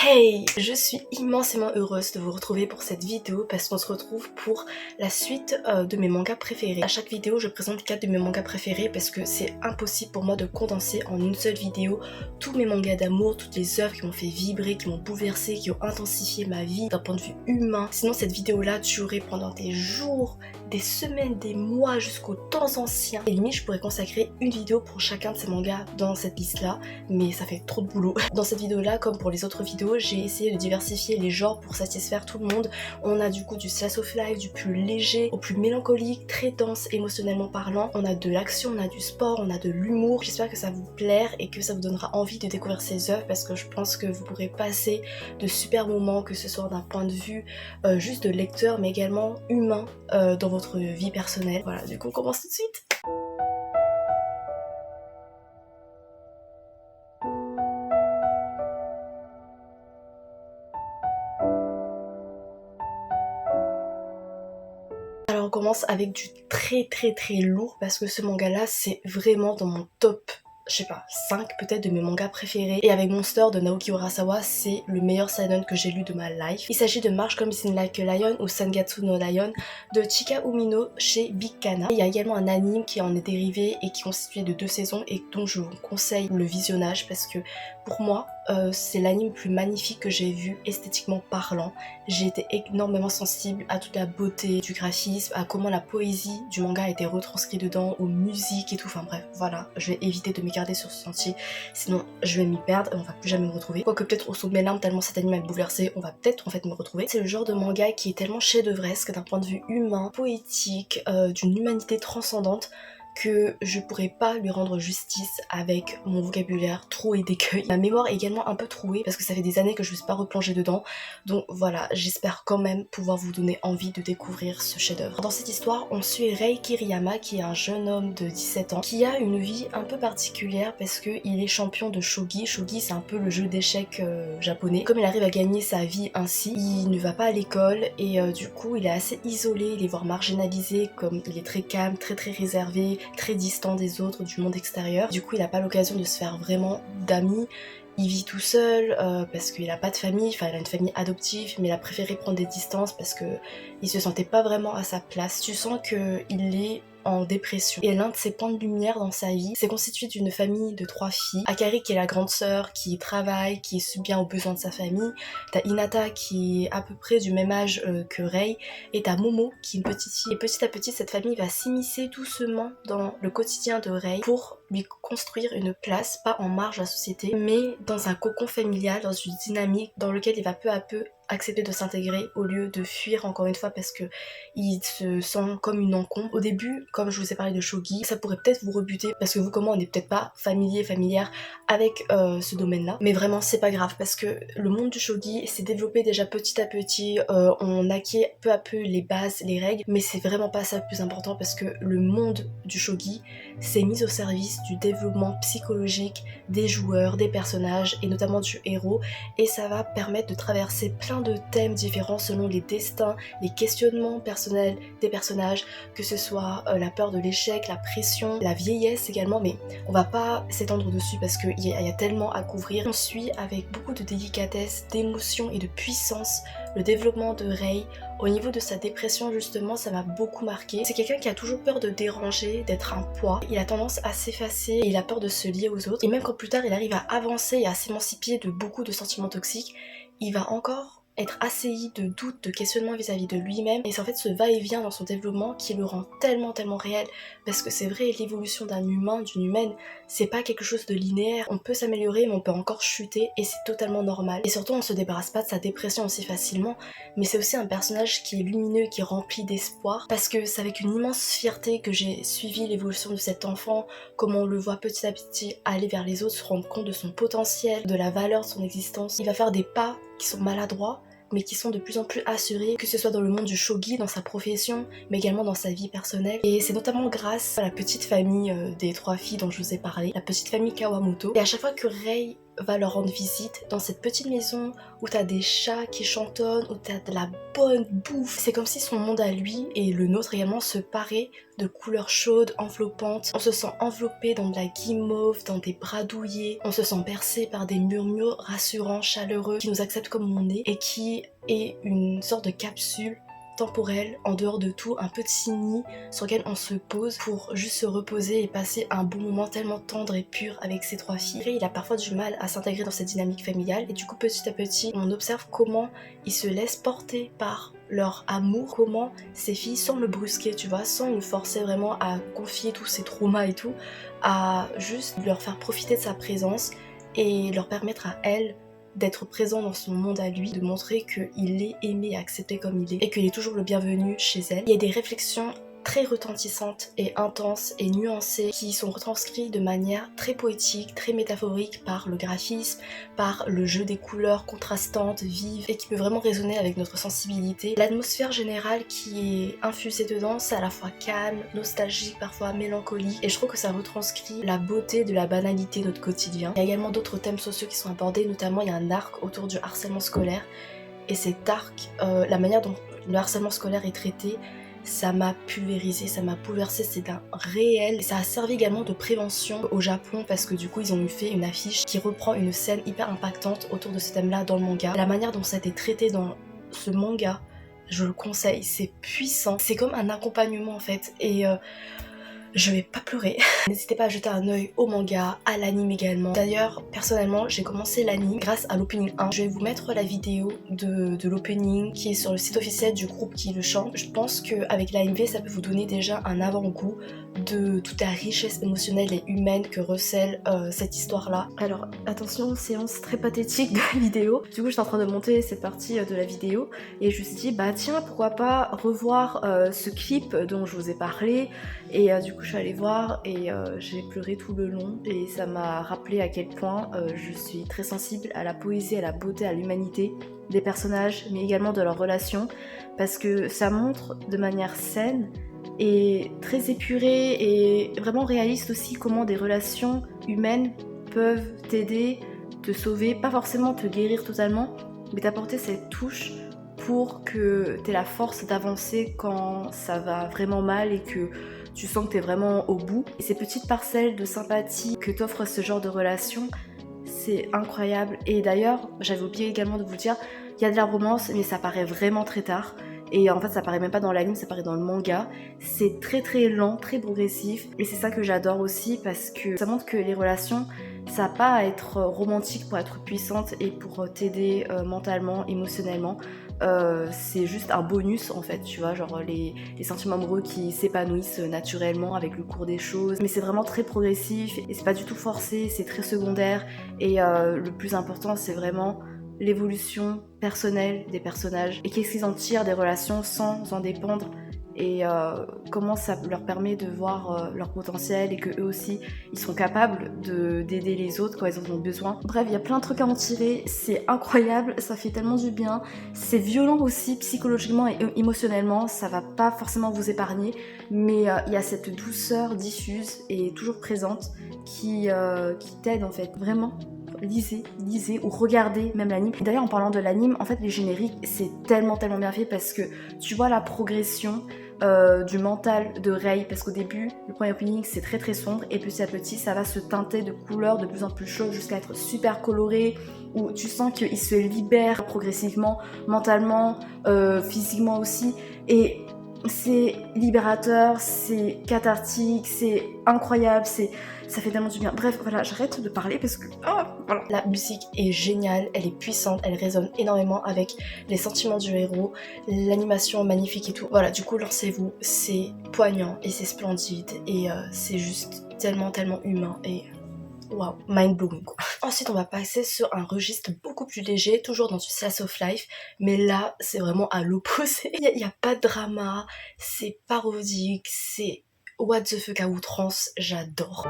Hey! Je suis immensément heureuse de vous retrouver pour cette vidéo parce qu'on se retrouve pour la suite de mes mangas préférés. À chaque vidéo, je présente 4 de mes mangas préférés parce que c'est impossible pour moi de condenser en une seule vidéo tous mes mangas d'amour, toutes les œuvres qui m'ont fait vibrer, qui m'ont bouleversé, qui ont intensifié ma vie d'un point de vue humain. Sinon, cette vidéo-là durerait pendant des jours, des semaines, des mois, jusqu'aux temps anciens. Et limite, je pourrais consacrer une vidéo pour chacun de ces mangas dans cette liste-là, mais ça fait trop de boulot. Dans cette vidéo-là, comme pour les autres vidéos, j'ai essayé de diversifier les genres pour satisfaire tout le monde. On a du coup du slice of life, du plus léger au plus mélancolique, très dense émotionnellement parlant. On a de l'action, on a du sport, on a de l'humour. J'espère que ça vous plaire et que ça vous donnera envie de découvrir ces œuvres parce que je pense que vous pourrez passer de super moments, que ce soit d'un point de vue juste de lecteur mais également humain dans votre vie personnelle. Voilà, du coup on commence tout de suite. Alors on commence avec du très lourd parce que ce manga là c'est vraiment dans mon top, je sais pas, 5 peut-être de mes mangas préférés. Et avec Monster de Naoki Urasawa, c'est le meilleur seinen que j'ai lu de ma life. Il s'agit de March Comes in Like a Lion ou Sangatsu no Lion de Chika Umino chez Big Kana. Il y a également un anime qui en est dérivé et qui est constitué de 2 saisons et dont je vous conseille le visionnage parce que pour moi c'est l'anime le plus magnifique que j'ai vu esthétiquement parlant. J'ai été énormément sensible à toute la beauté du graphisme, à comment la poésie du manga a été retranscrite dedans, aux musiques et tout, enfin bref, voilà, je vais éviter de m'écarter sur ce sentier, sinon je vais m'y perdre et on va plus jamais me retrouver. Quoique peut-être au saut de mes larmes, tellement cet anime m'a bouleversée, on va peut-être en fait me retrouver. C'est le genre de manga qui est tellement chef-d'œuvresque d'un point de vue humain, poétique, d'une humanité transcendante, que je pourrais pas lui rendre justice avec mon vocabulaire troué d'écueils. Ma mémoire est également un peu trouée parce que ça fait des années que je ne me suis pas replongée dedans. Donc voilà, j'espère quand même pouvoir vous donner envie de découvrir ce chef-d'œuvre. Dans cette histoire, on suit Rei Kiriyama qui est un jeune homme de 17 ans qui a une vie un peu particulière parce qu'il est champion de shogi. Shogi, c'est un peu le jeu d'échecs japonais. Comme il arrive à gagner sa vie ainsi, il ne va pas à l'école et du coup il est assez isolé, il est voire marginalisé, comme il est très calme, très réservé, très distant des autres, du monde extérieur. Du coup il n'a pas l'occasion de se faire vraiment d'amis. Il vit tout seul parce qu'il a pas de famille, enfin il a une famille adoptive mais il a préféré prendre des distances parce que il se sentait pas vraiment à sa place. Tu sens qu'il est en dépression. Et l'un de ses points de lumière dans sa vie, c'est constitué d'une famille de 3 filles. Akari qui est la grande sœur, qui travaille, qui subvient aux besoins de sa famille. T'as Hinata qui est à peu près du même âge que Rei. Et t'as Momo qui est une petite fille. Et petit à petit, cette famille va s'immiscer doucement dans le quotidien de Rei pour lui construire une place, pas en marge de la société, mais dans un cocon familial, dans une dynamique dans lequel il va peu à peu accepter de s'intégrer au lieu de fuir encore une fois parce que il se sent comme une encombre. Au début, comme je vous ai parlé de shogi, ça pourrait peut-être vous rebuter parce que vous comme moi on n'est peut-être pas familière avec ce domaine-là, mais vraiment c'est pas grave parce que le monde du shogi s'est développé déjà petit à petit, on acquiert peu à peu les bases, les règles, mais c'est vraiment pas ça le plus important parce que le monde du shogi s'est mis au service du développement psychologique des joueurs, des personnages et notamment du héros, et ça va permettre de traverser plein de thèmes différents selon les destins, les questionnements personnels des personnages, que ce soit la peur de l'échec, la pression, la vieillesse également, mais on va pas s'étendre dessus parce qu'il y a tellement à couvrir. On suit avec beaucoup de délicatesse, d'émotion et de puissance le développement de Rei. Au niveau de sa dépression justement, ça m'a beaucoup marqué. C'est quelqu'un qui a toujours peur de déranger, d'être un poids. Il a tendance à s'effacer et il a peur de se lier aux autres. Et même quand plus tard il arrive à avancer et à s'émanciper de beaucoup de sentiments toxiques, il va encore être assailli de doutes, de questionnements vis-à-vis de lui-même, et c'est en fait ce va-et-vient dans son développement qui le rend tellement réel, parce que c'est vrai, l'évolution d'un humain, d'une humaine, c'est pas quelque chose de linéaire. On peut s'améliorer mais on peut encore chuter et c'est totalement normal. Et surtout on se débarrasse pas de sa dépression aussi facilement, mais c'est aussi un personnage qui est lumineux, qui est rempli d'espoir, parce que c'est avec une immense fierté que j'ai suivi l'évolution de cet enfant, comment on le voit petit à petit aller vers les autres, se rendre compte de son potentiel, de la valeur de son existence. Il va faire des pas qui sont maladroits, mais qui sont de plus en plus assurés, que ce soit dans le monde du shogi, dans sa profession, mais également dans sa vie personnelle. Et c'est notamment grâce à la petite famille des 3 filles dont je vous ai parlé, la petite famille Kawamoto. Et à chaque fois que Rei va leur rendre visite dans cette petite maison où t'as des chats qui chantonnent, où t'as de la bonne bouffe. C'est comme si son monde à lui et le nôtre également se paraient de couleurs chaudes, enveloppantes. On se sent enveloppé dans de la guimauve, dans des bras douillets. On se sent bercé par des murmures rassurants, chaleureux, qui nous acceptent comme on est et qui est une sorte de capsule temporelle, en dehors de tout, un petit nid sur lequel on se pose pour juste se reposer et passer un bon moment tellement tendre et pur avec ses 3 filles. Et il a parfois du mal à s'intégrer dans cette dynamique familiale et du coup petit à petit on observe comment il se laisse porter par leur amour, comment ces filles, sans le brusquer, tu vois, sans le forcer vraiment à confier tous ses traumas et tout, à juste leur faire profiter de sa présence et leur permettre à elles d'être présent dans son monde à lui, de montrer qu'il est aimé et accepté comme il est et qu'il est toujours le bienvenu chez elle. Il y a des réflexions très retentissantes et intenses et nuancées qui sont retranscrites de manière très poétique, très métaphorique par le graphisme, par le jeu des couleurs contrastantes, vives et qui peut vraiment résonner avec notre sensibilité. L'atmosphère générale qui est infusée dedans, c'est à la fois calme, nostalgique, parfois mélancolique et je trouve que ça retranscrit la beauté de la banalité de notre quotidien. Il y a également d'autres thèmes sociaux qui sont abordés, notamment il y a un arc autour du harcèlement scolaire et cet arc, la manière dont le harcèlement scolaire est traité, ça m'a pulvérisé, ça m'a bouleversé, c'est un réel. Ça a servi également de prévention au Japon parce que du coup ils ont fait une affiche qui reprend une scène hyper impactante autour de ce thème-là dans le manga. La manière dont ça a été traité dans ce manga, je le conseille, c'est puissant, c'est comme un accompagnement en fait et je vais pas pleurer. N'hésitez pas à jeter un œil au manga, à l'anime également. D'ailleurs, personnellement, j'ai commencé l'anime grâce à l'opening 1. Je vais vous mettre la vidéo de l'opening qui est sur le site officiel du groupe qui le chante. Je pense qu'avec l'AMV, ça peut vous donner déjà un avant-goût de toute la richesse émotionnelle et humaine que recèle cette histoire-là. Alors, attention, séance très pathétique de la vidéo. Du coup, j'étais en train de monter cette partie de la vidéo et je me suis dit, bah tiens, pourquoi pas revoir ce clip dont je vous ai parlé. Et du coup je suis allée voir et j'ai pleuré tout le long et ça m'a rappelé à quel point je suis très sensible à la poésie, à la beauté, à l'humanité des personnages mais également de leurs relations parce que ça montre de manière saine et très épurée et vraiment réaliste aussi comment des relations humaines peuvent t'aider, te sauver, pas forcément te guérir totalement mais t'apporter cette touche pour que t'aies la force d'avancer quand ça va vraiment mal et que tu sens que t'es vraiment au bout. Et ces petites parcelles de sympathie que t'offre ce genre de relation, c'est incroyable. Et d'ailleurs, j'avais oublié également de vous dire, il y a de la romance, mais ça paraît vraiment très tard. Et en fait, ça paraît même pas dans l'anime, ça paraît dans le manga. C'est très très lent, très progressif. Et c'est ça que j'adore aussi parce que ça montre que les relations, ça n'a pas à être romantique pour être puissante et pour t'aider mentalement, émotionnellement. C'est juste un bonus en fait, tu vois, genre les sentiments amoureux qui s'épanouissent naturellement avec le cours des choses. Mais c'est vraiment très progressif et c'est pas du tout forcé, c'est très secondaire. Et le plus important, c'est vraiment l'évolution personnelle des personnages et qu'est-ce qu'ils en tirent des relations sans en dépendre et comment ça leur permet de voir leur potentiel et que eux aussi ils sont capables d'aider les autres quand ils en ont besoin. Bref, il y a plein de trucs à en tirer, c'est incroyable, ça fait tellement du bien, c'est violent aussi psychologiquement et émotionnellement, ça va pas forcément vous épargner, mais il y a cette douceur diffuse et toujours présente qui t'aide en fait, vraiment. Lisez ou regardez même l'anime. D'ailleurs en parlant de l'anime, en fait les génériques c'est tellement bien fait parce que tu vois la progression du mental de Rei parce qu'au début le premier opening c'est très très sombre et petit à petit ça va se teinter de couleurs de plus en plus chaudes jusqu'à être super coloré où tu sens qu'il se libère progressivement mentalement, physiquement aussi et c'est libérateur, c'est cathartique, c'est incroyable, ça fait tellement du bien. Bref, voilà, j'arrête de parler parce que... Oh, voilà. La musique est géniale, elle est puissante, elle résonne énormément avec les sentiments du héros, l'animation magnifique et tout. Voilà, du coup, lancez-vous, c'est poignant et c'est splendide et c'est juste tellement humain et... Wow, mind blowing quoi. Ensuite on va passer sur un registre beaucoup plus léger, toujours dans du slice of life, mais là c'est vraiment à l'opposé. Il y a pas de drama, c'est parodique, c'est what the fuck à outrance, j'adore.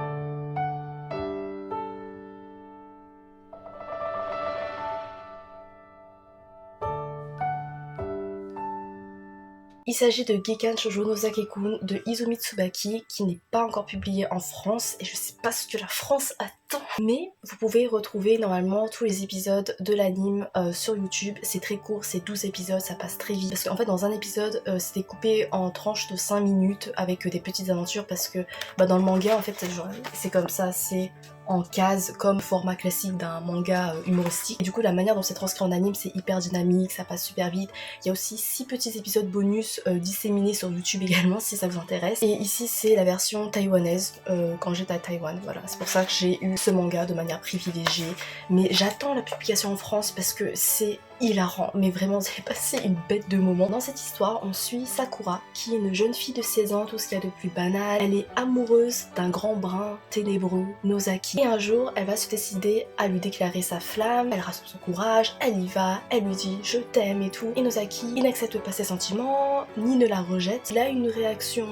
Il s'agit de Gekan Shoujo no Sake-kun de Izumi Tsubaki qui n'est pas encore publié en France et je sais pas ce que la France a temps. Mais vous pouvez retrouver normalement tous les épisodes de l'anime sur YouTube. C'est très court, c'est 12 épisodes, ça passe très vite. Parce qu'en fait dans un épisode c'était coupé en tranches de 5 minutes avec des petites aventures parce que dans le manga en fait c'est comme ça, c'est en cases comme format classique d'un manga humoristique. Et du coup la manière dont c'est transcrit en anime c'est hyper dynamique, ça passe super vite. Il y a aussi 6 petits épisodes bonus disséminés sur YouTube également si ça vous intéresse. Et ici c'est la version taïwanaise quand j'étais à Taïwan, voilà. C'est pour ça que j'ai eu ce manga de manière privilégiée. Mais j'attends la publication en France parce que c'est hilarant, mais vraiment j'ai passé une bête de moment. Dans cette histoire, on suit Sakura, qui est une jeune fille de 16 ans, tout ce qu'il y a de plus banal. Elle est amoureuse d'un grand brun ténébreux, Nozaki. Et un jour, elle va se décider à lui déclarer sa flamme, elle rassemble son courage, elle y va, elle lui dit je t'aime et tout. Et Nozaki, il n'accepte pas ses sentiments, ni ne la rejette. Il a une réaction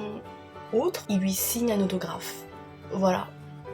autre, il lui signe un autographe. Voilà.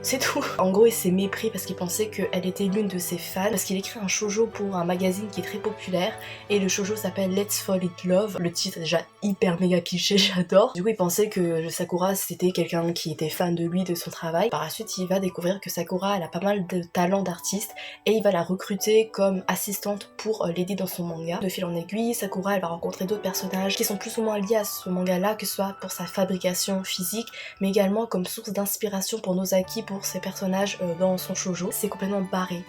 C'est tout. En gros, il s'est mépris parce qu'il pensait qu'elle était l'une de ses fans, parce qu'il écrit un shoujo pour un magazine qui est très populaire, et le shoujo s'appelle Let's Fall in Love. Le titre est déjà hyper méga cliché, j'adore. Du coup, il pensait que Sakura c'était quelqu'un qui était fan de lui, de son travail. Par la suite, il va découvrir que Sakura, elle a pas mal de talent d'artiste, et il va la recruter comme assistante pour l'aider dans son manga. De fil en aiguille, Sakura, elle va rencontrer d'autres personnages qui sont plus ou moins liés à ce manga-là, que ce soit pour sa fabrication physique, mais également comme source d'inspiration pour Nozaki, pour ses personnages dans son shoujo. C'est complètement barré.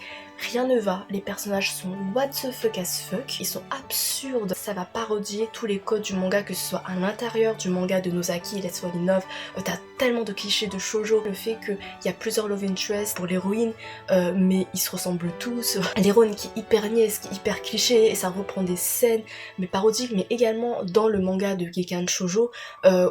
Rien ne va, les personnages sont what the fuck as fuck, ils sont absurdes, ça va parodier tous les codes du manga, que ce soit à l'intérieur du manga de Nozaki, Let's Fall in Love, t'as tellement de clichés de shoujo, le fait qu'il y a plusieurs love interests pour l'héroïne, mais ils se ressemblent tous, l'héroïne qui est hyper niaise, qui est hyper cliché, et ça reprend des scènes, mais parodiques, mais également dans le manga de Gekan Shoujo,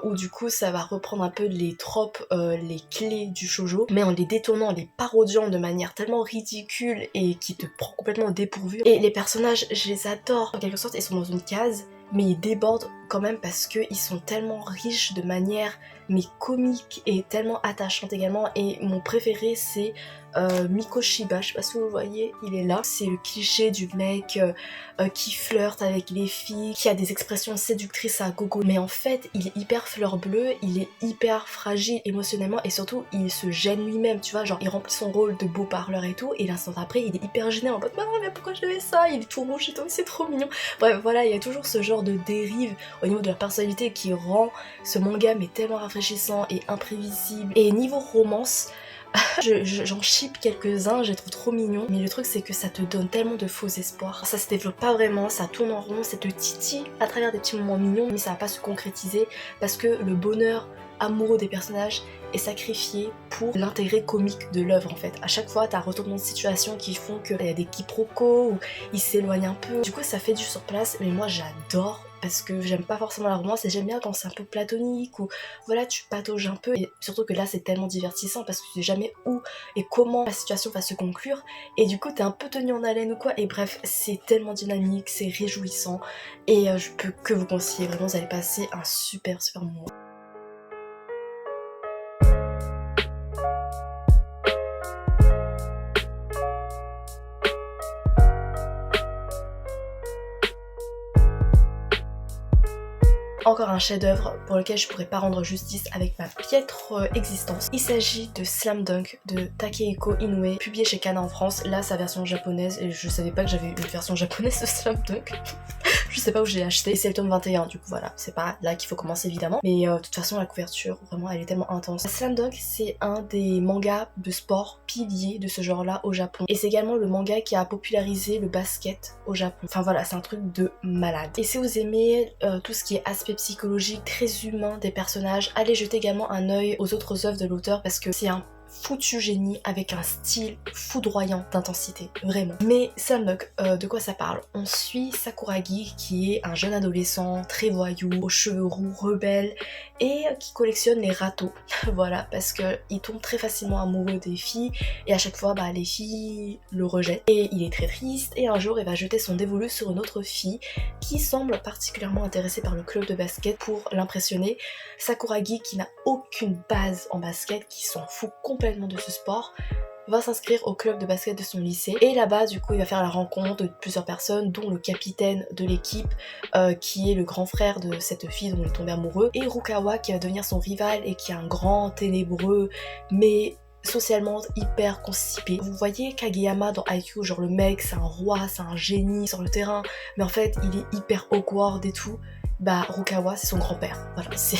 où du coup ça va reprendre un peu les tropes, les clés du shoujo, mais en les détournant, en les parodiant de manière tellement ridicule et qui te prend complètement au dépourvu. Et les personnages, je les adore. En quelque sorte, ils sont dans une case, mais ils débordent quand même parce qu'ils sont tellement riches de manière mais comique et tellement attachante également. Et mon préféré c'est Miko Shiba, je sais pas si vous le voyez, il est là. C'est le cliché du mec qui flirte avec les filles, qui a des expressions séductrices à gogo, mais en fait il est hyper fleur bleue, il est hyper fragile émotionnellement, et surtout il se gêne lui-même, tu vois, genre il remplit son rôle de beau parleur et tout, et l'instant après il est hyper gêné en mode mais pourquoi je fais ça, il est tout rouge et tout, c'est trop mignon. Bref voilà, il y a toujours ce genre de dérive au niveau de la personnalité qui rend ce manga mais tellement rafraîchissant et imprévisible. Et niveau romance, j'en ship quelques-uns, je les trouve trop mignons, mais le truc c'est que ça te donne tellement de faux espoirs. Ça se développe pas vraiment, ça tourne en rond, ça te titille à travers des petits moments mignons, mais ça va pas se concrétiser parce que le bonheur amoureux des personnages est sacrifié pour l'intérêt comique de l'œuvre en fait. À chaque fois t'as un retournement de situation qui font qu'il y a des quiproquos ou ils s'éloignent un peu. Du coup ça fait du sur place, mais moi j'adore parce que j'aime pas forcément la romance et j'aime bien quand c'est un peu platonique ou voilà tu patauges un peu, et surtout que là c'est tellement divertissant parce que tu sais jamais où et comment la situation va se conclure et du coup t'es un peu tenu en haleine ou quoi, et bref c'est tellement dynamique, c'est réjouissant et je peux que vous conseiller, vraiment vous allez passer un super moment. Encore un chef-d'œuvre pour lequel je pourrais pas rendre justice avec ma piètre existence. Il s'agit de Slam Dunk de Takehiko Inoue, publié chez Kana en France. Là, sa version japonaise, et je savais pas que j'avais une version japonaise de Slam Dunk. Je sais pas où j'ai acheté. Et c'est le tome 21, du coup voilà, c'est pas là qu'il faut commencer évidemment. Mais de toute façon, la couverture, vraiment, elle est tellement intense. Slam Dunk, c'est un des mangas de sport piliers de ce genre-là au Japon. Et c'est également le manga qui a popularisé le basket au Japon. Enfin voilà, c'est un truc de malade. Et si vous aimez tout ce qui est aspect psychologique, très humain des personnages, allez jeter également un œil aux autres œuvres de l'auteur parce que c'est un foutu génie avec un style foudroyant d'intensité, vraiment. Mais Slam Dunk, de quoi ça parle? On suit Sakuragi qui est un jeune adolescent très voyou, aux cheveux roux, rebelle et qui collectionne les râteaux. Voilà, parce que il tombe très facilement amoureux des filles et à chaque fois les filles le rejettent et il est très triste, et un jour il va jeter son dévolu sur une autre fille qui semble particulièrement intéressée par le club de basket pour l'impressionner. Sakuragi, qui n'a aucune base en basket, qui s'en fout complètement de ce sport, va s'inscrire au club de basket de son lycée, et là-bas du coup il va faire la rencontre de plusieurs personnes, dont le capitaine de l'équipe qui est le grand frère de cette fille dont il est tombé amoureux, et Rukawa qui va devenir son rival et qui est un grand ténébreux mais socialement hyper constipé. Vous voyez Kageyama dans Haikyuu, genre le mec c'est un roi, c'est un génie sur le terrain, mais en fait il est hyper awkward et tout. Bah Rukawa c'est son grand-père, voilà, c'est...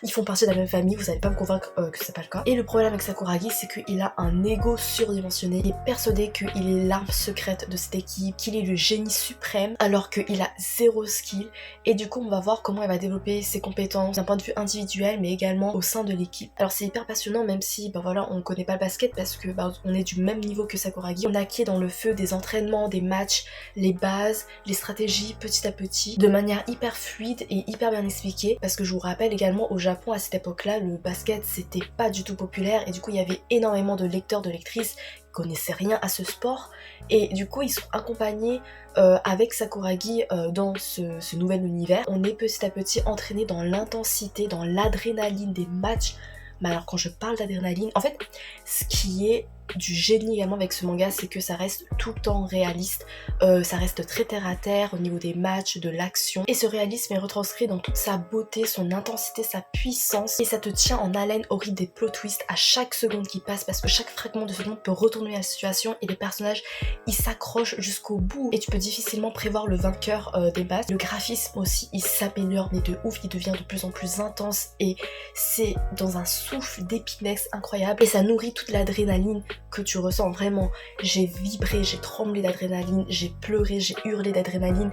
Ils font partie de la même famille, vous allez pas me convaincre que c'est pas le cas. Et le problème avec Sakuragi, c'est qu'il a un ego surdimensionné. Il est persuadé qu'il est l'arme secrète de cette équipe, qu'il est le génie suprême, alors qu'il a zéro skill. Et du coup, on va voir comment il va développer ses compétences d'un point de vue individuel, mais également au sein de l'équipe. Alors c'est hyper passionnant, même si, bah voilà, on connaît pas le basket parce que bah, on est du même niveau que Sakuragi. On acquiert dans le feu des entraînements, des matchs, les bases, les stratégies petit à petit, de manière hyper fluide et hyper bien expliquée. Parce que je vous rappelle également au Japon à cette époque-là, le basket c'était pas du tout populaire et du coup il y avait énormément de lecteurs, de lectrices qui connaissaient rien à ce sport et du coup ils sont accompagnés avec Sakuragi dans ce nouvel univers. On est petit à petit entraîné dans l'intensité, dans l'adrénaline des matchs. Mais alors quand je parle d'adrénaline, en fait ce qui est du génie également avec ce manga, c'est que ça reste tout le temps réaliste, ça reste très terre à terre au niveau des matchs, de l'action, et ce réalisme est retranscrit dans toute sa beauté, son intensité, sa puissance, et ça te tient en haleine au rythme des plot twists à chaque seconde qui passe, parce que chaque fragment de seconde peut retourner la situation et les personnages ils s'accrochent jusqu'au bout et tu peux difficilement prévoir le vainqueur des bases. Le graphisme aussi il s'améliore mais de ouf, il devient de plus en plus intense et c'est dans un souffle d'épinesse incroyable et ça nourrit toute l'adrénaline que tu ressens vraiment. J'ai vibré, j'ai tremblé d'adrénaline, j'ai pleuré, j'ai hurlé d'adrénaline,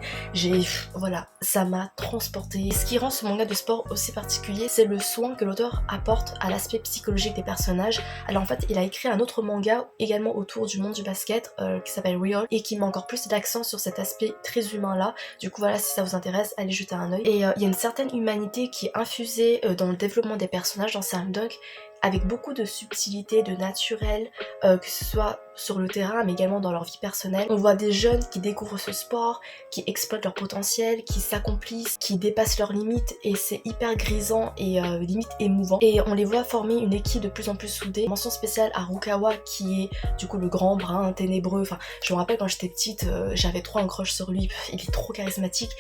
voilà, ça m'a transporté. Et ce qui rend ce manga de sport aussi particulier, c'est le soin que l'auteur apporte à l'aspect psychologique des personnages. Alors en fait, il a écrit un autre manga également autour du monde du basket qui s'appelle Real et qui met encore plus d'accent sur cet aspect très humain là. Du coup voilà, si ça vous intéresse, allez jeter un œil. Et il y a une certaine humanité qui est infusée dans le développement des personnages dans Slam Dunk, avec beaucoup de subtilité, de naturel, que ce soit sur le terrain mais également dans leur vie personnelle. On voit des jeunes qui découvrent ce sport, qui exploitent leur potentiel, qui s'accomplissent, qui dépassent leurs limites et c'est hyper grisant et limite émouvant. Et on les voit former une équipe de plus en plus soudée. Mention spéciale à Rukawa qui est du coup le grand brun ténébreux. Enfin, je me rappelle quand j'étais petite, j'avais trop un crush sur lui, il est trop charismatique.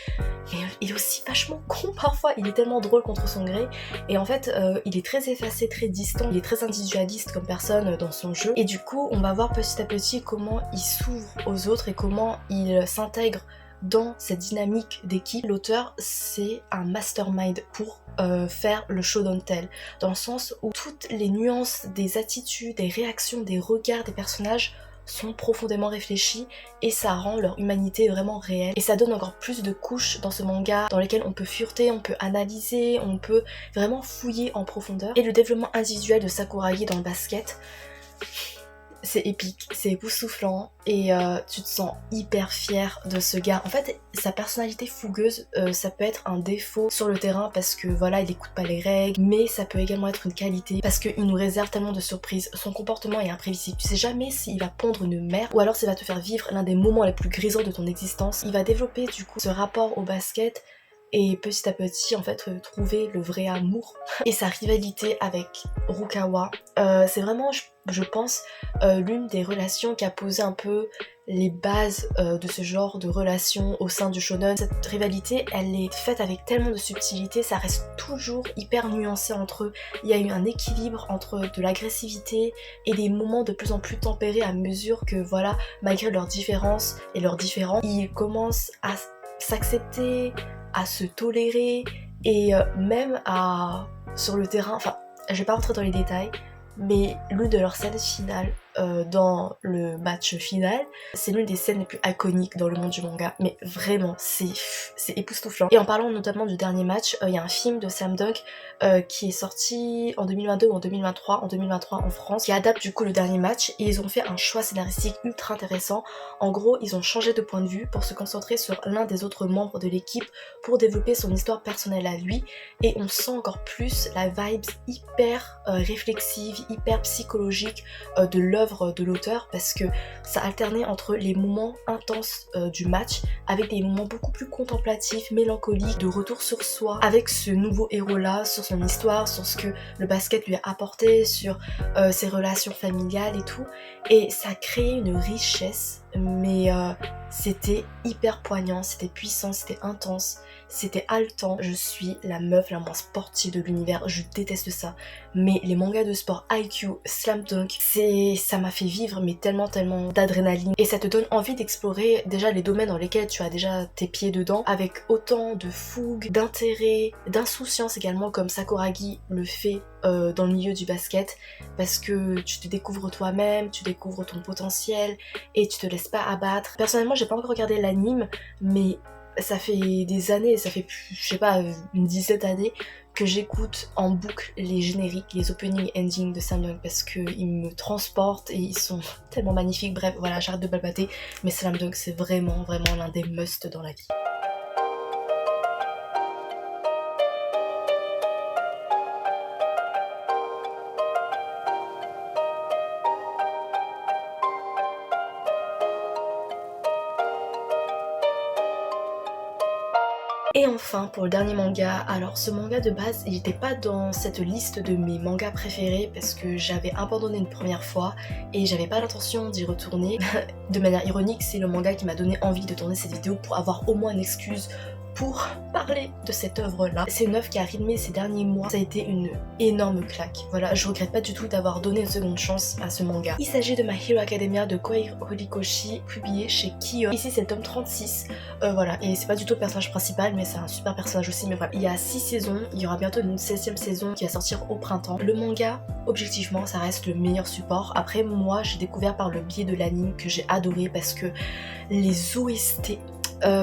Mais il est aussi vachement con parfois, il est tellement drôle contre son gré. Et en fait, il est très effacé, très distant, il est très individualiste comme personne dans son jeu. Et du coup, on va voir petit à petit comment il s'ouvre aux autres et comment il s'intègre dans cette dynamique d'équipe. L'auteur, c'est un mastermind pour faire le show don't tell, dans le sens où toutes les nuances des attitudes, des réactions, des regards des personnages sont profondément réfléchis et ça rend leur humanité vraiment réelle. Et ça donne encore plus de couches dans ce manga dans lesquelles on peut fureter, on peut analyser, on peut vraiment fouiller en profondeur. Et le développement individuel de Sakuragi dans le basket, c'est épique, c'est époustouflant et tu te sens hyper fier de ce gars. En fait, sa personnalité fougueuse, ça peut être un défaut sur le terrain parce que voilà, il écoute pas les règles, mais ça peut également être une qualité parce qu'il nous réserve tellement de surprises. Son comportement est imprévisible. Tu sais jamais s'il va pondre une merde ou alors s'il va te faire vivre l'un des moments les plus grisants de ton existence. Il va développer du coup ce rapport au basket et petit à petit en fait trouver le vrai amour et sa rivalité avec Rukawa. C'est vraiment je pense l'une des relations qui a posé un peu les bases de ce genre de relation au sein du shonen. Cette rivalité elle est faite avec tellement de subtilité, ça reste toujours hyper nuancé entre eux. Il y a eu un équilibre entre de l'agressivité et des moments de plus en plus tempérés à mesure que voilà, malgré leurs différences et leurs différends, ils commencent à s'accepter, à se tolérer et même à sur le terrain, enfin je vais pas rentrer dans les détails, mais l'une de leurs scènes finales dans le match final, c'est l'une des scènes les plus iconiques dans le monde du manga, mais vraiment c'est époustouflant. Et en parlant notamment du dernier match, il y a un film de Slam Dunk qui est sorti en 2022 ou en 2023 en France, qui adapte du coup le dernier match et ils ont fait un choix scénaristique ultra intéressant. En gros, ils ont changé de point de vue pour se concentrer sur l'un des autres membres de l'équipe pour développer son histoire personnelle à lui et on sent encore plus la vibe hyper réflexive, hyper psychologique de l'œuvre de l'auteur parce que ça alternait entre les moments intenses du match avec des moments beaucoup plus contemplatifs, mélancoliques, de retour sur soi avec ce nouveau héros là, sur son histoire, sur ce que le basket lui a apporté, sur ses relations familiales et tout, et ça crée une richesse mais c'était hyper poignant, c'était puissant, c'était intense, c'était haletant. Je suis la meuf la moins sportive de l'univers, je déteste ça. Mais les mangas de sport IQ, Slam Dunk, ça m'a fait vivre mais tellement d'adrénaline. Et ça te donne envie d'explorer déjà les domaines dans lesquels tu as déjà tes pieds dedans, avec autant de fougue, d'intérêt, d'insouciance également, comme Sakuragi le fait dans le milieu du basket, parce que tu te découvres toi-même, tu découvres ton potentiel et tu te laisses pas abattre. Personnellement, j'ai pas encore regardé l'anime, mais ça fait des années, ça fait je sais pas, une 17 années que j'écoute en boucle les génériques, les opening endings de Slam Dunk parce qu'ils me transportent et ils sont tellement magnifiques. Bref, voilà, j'arrête de balbater, mais Slam Dunk c'est vraiment l'un des must dans la vie. Et enfin pour le dernier manga, alors ce manga de base il n'était pas dans cette liste de mes mangas préférés parce que j'avais abandonné une première fois et j'avais pas l'intention d'y retourner. De manière ironique, c'est le manga qui m'a donné envie de tourner cette vidéo pour avoir au moins une excuse pour parler de cette œuvre là. C'est une œuvre qui a rythmé ces derniers mois, ça a été une énorme claque. Voilà, je regrette pas du tout d'avoir donné une seconde chance à ce manga. Il s'agit de My Hero Academia de Kohei Horikoshi, publié chez Kyo. Ici c'est le tome 36, voilà, et c'est pas du tout le personnage principal mais c'est un super personnage aussi, mais voilà. Il y a 6 saisons, il y aura bientôt une 16e saison qui va sortir au printemps. Le manga, objectivement, ça reste le meilleur support. Après moi j'ai découvert par le biais de l'anime que j'ai adoré parce que les OST,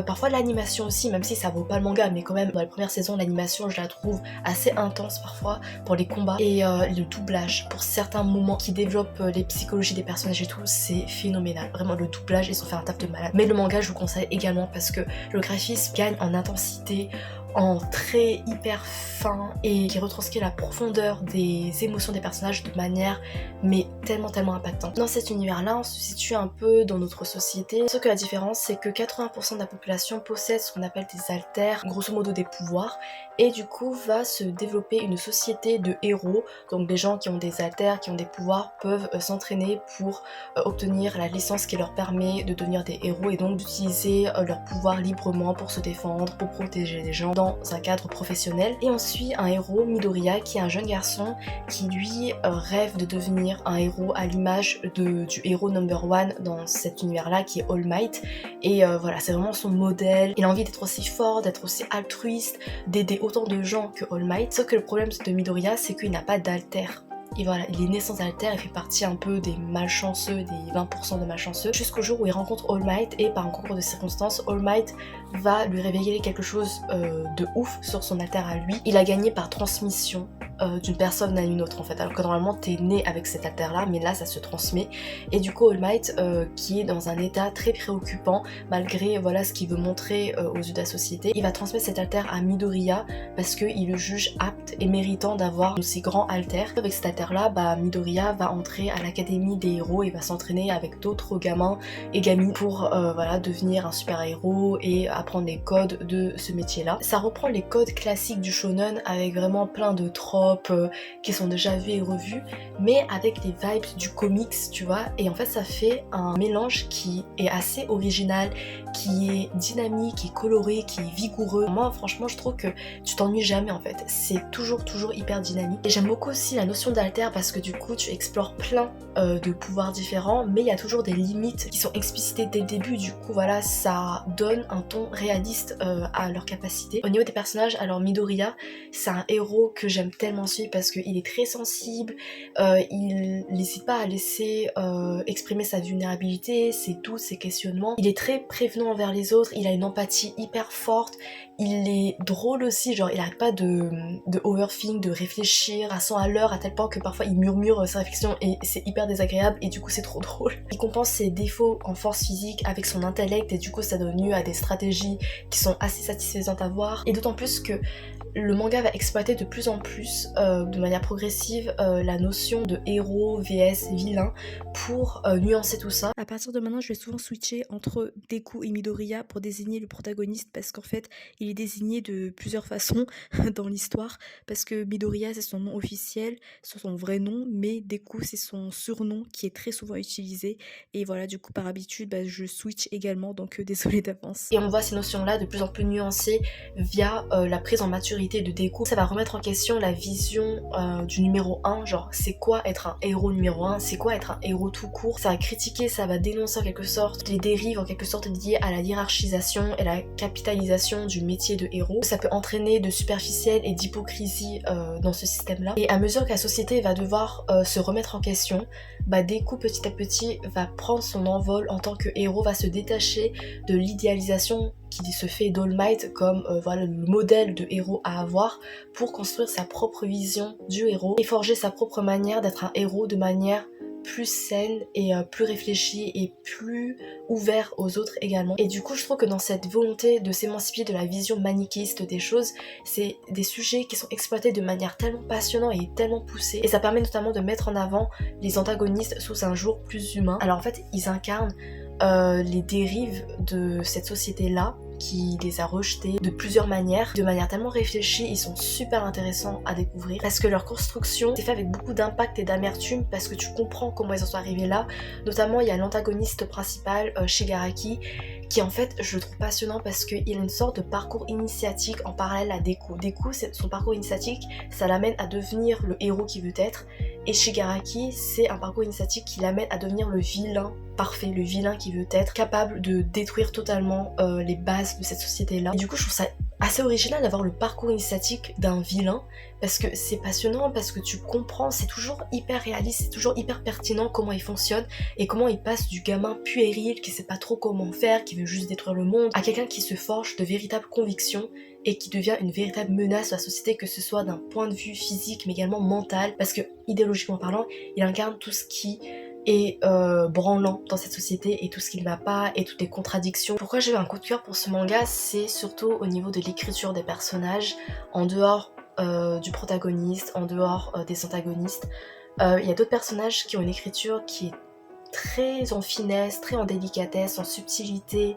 parfois l'animation aussi, même si ça vaut pas le manga, mais quand même dans les premières saisons l'animation je la trouve assez intense parfois pour les combats, et le doublage pour certains moments qui développent les psychologies des personnages et tout, c'est phénoménal. Vraiment le doublage, ils ont fait un taf de malade. Mais le manga je vous conseille également parce que le graphisme gagne en intensité, en traits hyper fins et qui retranscrit la profondeur des émotions des personnages de manière mais tellement impactante. Dans cet univers là on se situe un peu dans notre société, sauf que la différence c'est que 80% de la population possède ce qu'on appelle des alters, grosso modo des pouvoirs, et du coup va se développer une société de héros. Donc des gens qui ont des alters, qui ont des pouvoirs peuvent s'entraîner pour obtenir la licence qui leur permet de devenir des héros et donc d'utiliser leur pouvoir librement pour se défendre, pour protéger les gens dans un cadre professionnel. Et on suit un héros, Midoriya, qui est un jeune garçon qui lui rêve de devenir un héros à l'image du héros number one dans cet univers là qui est All Might, et voilà, c'est vraiment son modèle. Il a envie d'être aussi fort, d'être aussi altruiste, d'aider autant de gens que All Might, sauf que le problème de Midoriya c'est qu'il n'a pas d'alter. Et voilà, il est né sans alter, il fait partie un peu des malchanceux, des 20% de malchanceux, jusqu'au jour où il rencontre All Might, et par un concours de circonstances, All Might va lui révéler quelque chose de ouf sur son alter à lui. Il a gagné par transmission d'une personne à une autre en fait, alors que normalement t'es né avec cet alter là, mais là ça se transmet. Et du coup All Might qui est dans un état très préoccupant malgré voilà ce qu'il veut montrer aux yeux de la société, il va transmettre cet alter à Midoriya parce qu'il le juge apte et méritant d'avoir un aussi grand alter. Avec cet alter là, Midoriya va entrer à l'académie des héros et va s'entraîner avec d'autres gamins et gamines pour voilà, devenir un super héros et apprendre les codes de ce métier là. Ça reprend les codes classiques du shonen avec vraiment plein de tropes qui sont déjà vus et revus, mais avec les vibes du comics, tu vois. Et en fait ça fait un mélange qui est assez original, qui est dynamique, qui est coloré, qui est vigoureux. Moi franchement je trouve que tu t'ennuies jamais en fait, c'est toujours hyper dynamique. Et j'aime beaucoup aussi la notion d'alter parce que du coup tu explores plein de pouvoirs différents, mais il y a toujours des limites qui sont explicitées dès le début. Du coup voilà, ça donne un ton réaliste à leurs capacités. Au niveau des personnages, alors Midoriya c'est un héros que j'aime tellement suivre parce qu'il est très sensible, il n'hésite pas à laisser exprimer sa vulnérabilité, ses doutes, ses questionnements. Il est très prévenant envers les autres, il a une empathie hyper forte, il est drôle aussi, genre il arrête pas de overthink, de réfléchir à 100 à l'heure à tel point que parfois il murmure ses réflexions et c'est hyper désagréable et du coup c'est trop drôle. Il compense ses défauts en force physique avec son intellect et du coup ça donne lieu à des stratégies qui sont assez satisfaisantes à voir, et d'autant plus que le manga va exploiter de plus en plus, de manière progressive, la notion de héros vs vilain pour nuancer tout ça. À partir de maintenant, je vais souvent switcher entre Deku et Midoriya pour désigner le protagoniste parce qu'en fait, il est désigné de plusieurs façons dans l'histoire. Parce que Midoriya, c'est son nom officiel, c'est son vrai nom, mais Deku, c'est son surnom qui est très souvent utilisé. Et voilà, du coup, par habitude, bah, je switch également, donc désolée d'avance. Et on voit ces notions-là de plus en plus nuancées via la prise en maturité de Deku. Ça va remettre en question la vision du numéro 1, genre c'est quoi être un héros numéro 1, c'est quoi être un héros tout court. Ça va critiquer, ça va dénoncer en quelque sorte les dérives en quelque sorte liées à la hiérarchisation et la capitalisation du métier de héros. Ça peut entraîner de superficiel et d'hypocrisie dans ce système-là. Et à mesure que la société va devoir se remettre en question, bah Deku petit à petit va prendre son envol en tant que héros, va se détacher de l'idéalisation qui se fait d'All Might comme voilà, le modèle de héros à avoir pour construire sa propre vision du héros et forger sa propre manière d'être un héros de manière plus saine et plus réfléchie et plus ouvert aux autres également. Et du coup je trouve que dans cette volonté de s'émanciper de la vision manichéiste des choses, c'est des sujets qui sont exploités de manière tellement passionnante et tellement poussée, et ça permet notamment de mettre en avant les antagonistes sous un jour plus humain. Alors en fait ils incarnent les dérives de cette société-là qui les a rejetés de plusieurs manières, de manière tellement réfléchie. Ils sont super intéressants à découvrir parce que leur construction est faite avec beaucoup d'impact et d'amertume parce que tu comprends comment ils en sont arrivés là. Notamment il y a l'antagoniste principal, Shigaraki, qui en fait je le trouve passionnant parce qu'il a une sorte de parcours initiatique en parallèle à Deku. Deku, son parcours initiatique, ça l'amène à devenir le héros qu'il veut être, et Shigaraki, c'est un parcours initiatique qui l'amène à devenir le vilain parfait, le vilain qui veut être, capable de détruire totalement les bases de cette société-là. Et du coup je trouve ça assez original d'avoir le parcours initiatique d'un vilain parce que c'est passionnant, parce que tu comprends, c'est toujours hyper réaliste, c'est toujours hyper pertinent comment il fonctionne et comment il passe du gamin puéril qui sait pas trop comment faire, qui veut juste détruire le monde, à quelqu'un qui se forge de véritables convictions et qui devient une véritable menace à la société, que ce soit d'un point de vue physique mais également mental, parce que idéologiquement parlant, il incarne tout ce qui est branlant dans cette société et tout ce qui ne va pas et toutes les contradictions. Pourquoi j'ai eu un coup de cœur pour ce manga, c'est surtout au niveau de l'écriture des personnages, en dehors du protagoniste, en dehors des antagonistes. Il y a d'autres personnages qui ont une écriture qui est très en finesse, très en délicatesse, en subtilité,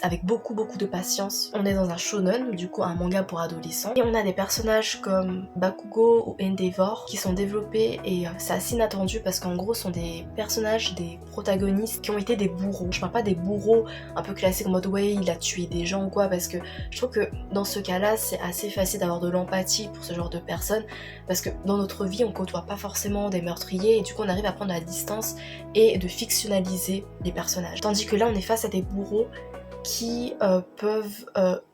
avec beaucoup de patience. On est dans un shonen, du coup un manga pour adolescents, et on a des personnages comme Bakugo ou Endeavor qui sont développés, et c'est assez inattendu parce qu'en gros ce sont des personnages, des protagonistes qui ont été des bourreaux. Je parle pas des bourreaux un peu classiques en mode ouais il a tué des gens ou quoi, parce que je trouve que dans ce cas-là c'est assez facile d'avoir de l'empathie pour ce genre de personnes, parce que dans notre vie on côtoie pas forcément des meurtriers et du coup on arrive à prendre la distance et de fictionnaliser les personnages. Tandis que là on est face à des bourreaux qui peuvent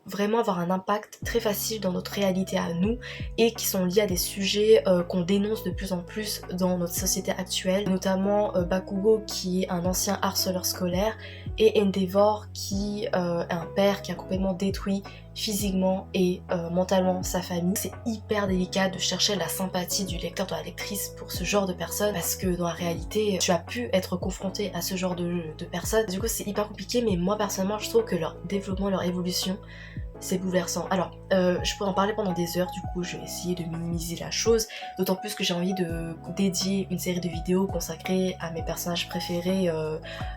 vraiment avoir un impact très facile dans notre réalité à nous et qui sont liés à des sujets qu'on dénonce de plus en plus dans notre société actuelle, notamment Bakugo qui est un ancien harceleur scolaire et Endeavor qui est un père qui a complètement détruit physiquement et mentalement sa famille. C'est hyper délicat de chercher la sympathie du lecteur, de la lectrice pour ce genre de personnes parce que dans la réalité tu as pu être confronté à ce genre de personnes. Du coup c'est hyper compliqué, mais moi personnellement je trouve que leur développement, leur évolution, c'est bouleversant. Alors, je pourrais en parler pendant des heures, du coup je vais essayer de minimiser la chose, d'autant plus que j'ai envie de dédier une série de vidéos consacrées à mes personnages préférés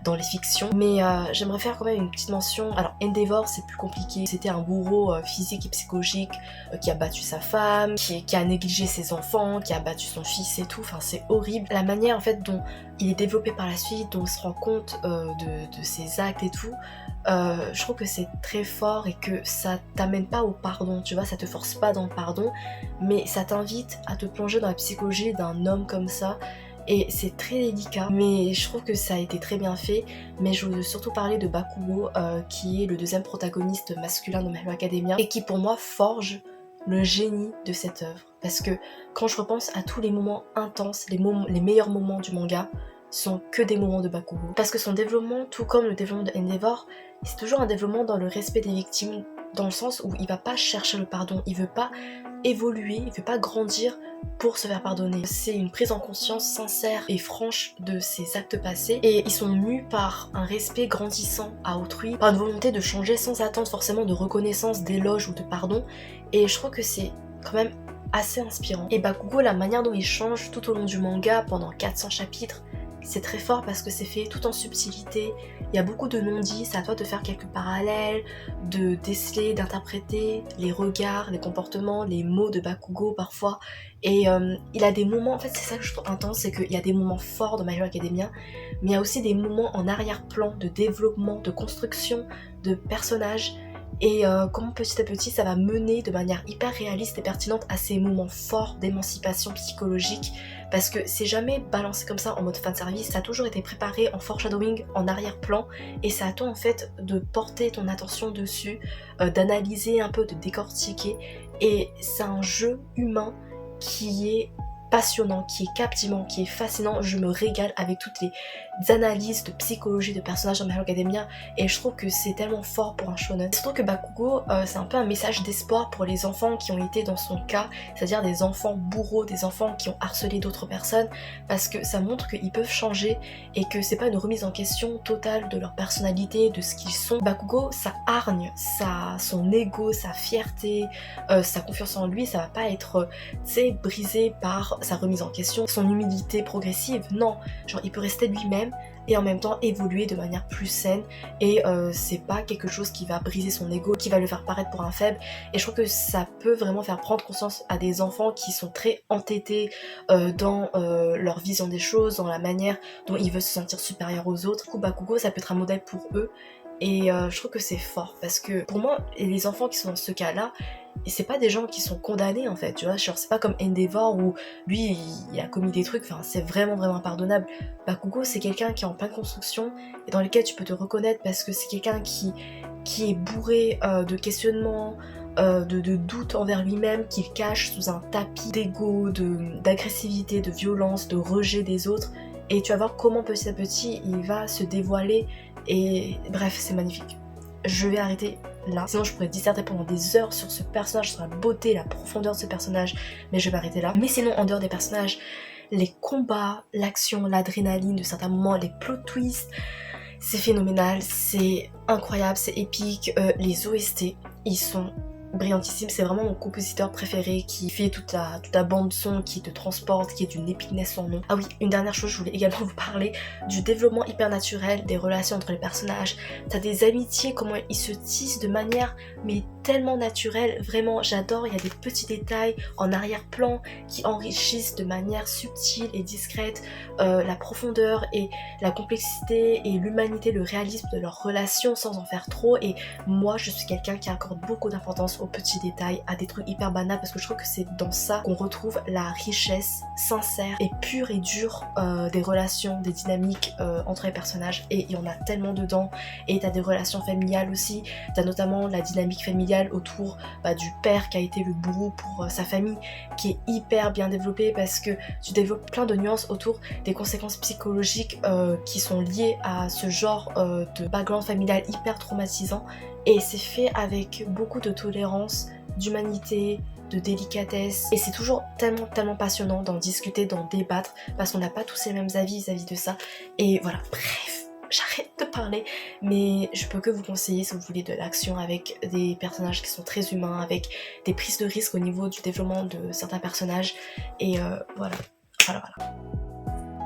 dans les fictions. Mais j'aimerais faire quand même une petite mention. Alors, Endeavor, c'est plus compliqué. C'était un bourreau physique et psychologique qui a battu sa femme, qui a négligé ses enfants, qui a battu son fils et tout. Enfin, c'est horrible. La manière en fait dont il est développé par la suite, dont on se rend compte de ses actes et tout, je trouve que c'est très fort et que ça t'amène pas au pardon, tu vois, ça te force pas dans le pardon, mais ça t'invite à te plonger dans la psychologie d'un homme comme ça, et c'est très délicat, mais je trouve que ça a été très bien fait. Mais je veux surtout parler de Bakugo, qui est le deuxième protagoniste masculin de My Hero Academia, et qui pour moi forge le génie de cette œuvre, parce que quand je repense à tous les moments intenses, les meilleurs moments du manga sont que des moments de Bakugo, parce que son développement, tout comme le développement de Endeavor, c'est toujours un développement dans le respect des victimes, dans le sens où il va pas chercher le pardon, il veut pas évoluer, il veut pas grandir pour se faire pardonner. C'est une prise en conscience sincère et franche de ses actes passés et ils sont mus par un respect grandissant à autrui, par une volonté de changer sans attendre forcément de reconnaissance, d'éloge ou de pardon, et je trouve que c'est quand même assez inspirant. Et Bakugo, la manière dont il change tout au long du manga pendant 400 chapitres, c'est très fort parce que c'est fait tout en subtilité, il y a beaucoup de non-dits, c'est à toi de faire quelques parallèles, de déceler, d'interpréter les regards, les comportements, les mots de Bakugo parfois. Et il a des moments, en fait c'est ça que je trouve intense, c'est qu'il y a des moments forts de My Hero Academia, mais il y a aussi des moments en arrière-plan de développement, de construction de personnages, et comment petit à petit ça va mener de manière hyper réaliste et pertinente à ces moments forts d'émancipation psychologique, parce que c'est jamais balancé comme ça en mode fanservice, ça a toujours été préparé en foreshadowing, en arrière-plan, et c'est à toi en fait de porter ton attention dessus, d'analyser un peu, de décortiquer, et c'est un jeu humain qui est passionnant, qui est captivant, qui est fascinant. Je me régale avec toutes les analyses de psychologie de personnages dans My Hero Academia et je trouve que c'est tellement fort pour un shonen. Surtout que Bakugo, c'est un peu un message d'espoir pour les enfants qui ont été dans son cas, c'est-à-dire des enfants bourreaux, des enfants qui ont harcelé d'autres personnes, parce que ça montre qu'ils peuvent changer et que c'est pas une remise en question totale de leur personnalité, de ce qu'ils sont. Bakugo, sa hargne, son ego, sa fierté, sa confiance en lui, ça va pas être, tu sais, brisé par sa remise en question, son humilité progressive, non, genre il peut rester lui-même et en même temps évoluer de manière plus saine, et c'est pas quelque chose qui va briser son ego, qui va le faire paraître pour un faible, et je trouve que ça peut vraiment faire prendre conscience à des enfants qui sont très entêtés dans leur vision des choses, dans la manière dont ils veulent se sentir supérieurs aux autres. Du coup Bakugo, ça peut être un modèle pour eux, et je trouve que c'est fort, parce que pour moi, les enfants qui sont dans ce cas-là, et c'est pas des gens qui sont condamnés en fait, tu vois, genre c'est pas comme Endeavor où lui il a commis des trucs, enfin c'est vraiment impardonnable. Bakugo, c'est quelqu'un qui est en pleine construction et dans lequel tu peux te reconnaître, parce que c'est quelqu'un qui est bourré de questionnements, de doutes envers lui-même, qu'il cache sous un tapis d'ego, d'agressivité, de violence, de rejet des autres, et tu vas voir comment petit à petit il va se dévoiler, et bref, c'est magnifique. Je vais arrêter là, sinon je pourrais disserter pendant des heures sur ce personnage, sur la beauté, la profondeur de ce personnage, mais je vais m'arrêter là. Mais sinon, en dehors des personnages, les combats, l'action, l'adrénaline de certains moments, les plot twists, c'est phénoménal, c'est incroyable, c'est épique. Les OST, ils sont brillantissimes, c'est vraiment mon compositeur préféré qui fait toute la bande son, qui te transporte, qui est d'une épicnesse sans nom. Ah oui, une dernière chose, je voulais également vous parler du développement hyper naturel des relations entre les personnages. T'as des amitiés, comment ils se tissent de manière mais tellement naturelle, vraiment j'adore. Il y a des petits détails en arrière-plan qui enrichissent de manière subtile et discrète la profondeur et la complexité et l'humanité, le réalisme de leurs relations sans en faire trop. Et moi je suis quelqu'un qui accorde beaucoup d'importance aux petits détails, à des trucs hyper banals, parce que je trouve que c'est dans ça qu'on retrouve la richesse sincère et pure et dure des relations, des dynamiques entre les personnages, et il y en a tellement dedans. Et t'as des relations familiales aussi, t'as notamment la dynamique familiale autour du père qui a été le bourreau pour sa famille, qui est hyper bien développée, parce que tu développes plein de nuances autour des conséquences psychologiques qui sont liées à ce genre de background familial hyper traumatisant, et c'est fait avec beaucoup de tolérance, d'humanité, de délicatesse, et c'est toujours tellement passionnant d'en discuter, d'en débattre, parce qu'on n'a pas tous les mêmes avis vis-à-vis de ça. Et voilà, bref, j'arrête de parler, mais je peux que vous conseiller, si vous voulez de l'action avec des personnages qui sont très humains, avec des prises de risques au niveau du développement de certains personnages, et voilà.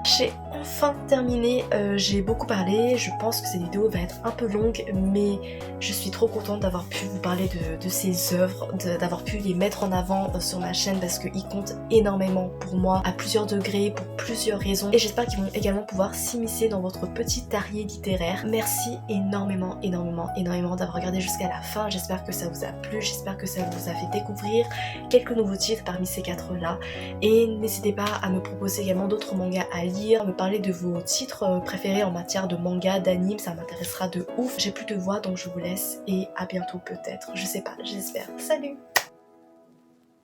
J'ai enfin terminé, j'ai beaucoup parlé, je pense que cette vidéo va être un peu longue, mais je suis trop contente d'avoir pu vous parler de ces œuvres, d'avoir pu les mettre en avant sur ma chaîne, parce qu'ils comptent énormément pour moi, à plusieurs degrés, pour plusieurs raisons, et j'espère qu'ils vont également pouvoir s'immiscer dans votre petit terrier littéraire. Merci énormément d'avoir regardé jusqu'à la fin, j'espère que ça vous a plu, j'espère que ça vous a fait découvrir quelques nouveaux titres parmi ces 4 là, et n'hésitez pas à me proposer également d'autres mangas à lire, me parler de vos titres préférés en matière de manga, d'anime, ça m'intéressera de ouf. J'ai plus de voix donc je vous laisse et à bientôt peut-être, je sais pas, j'espère. Salut!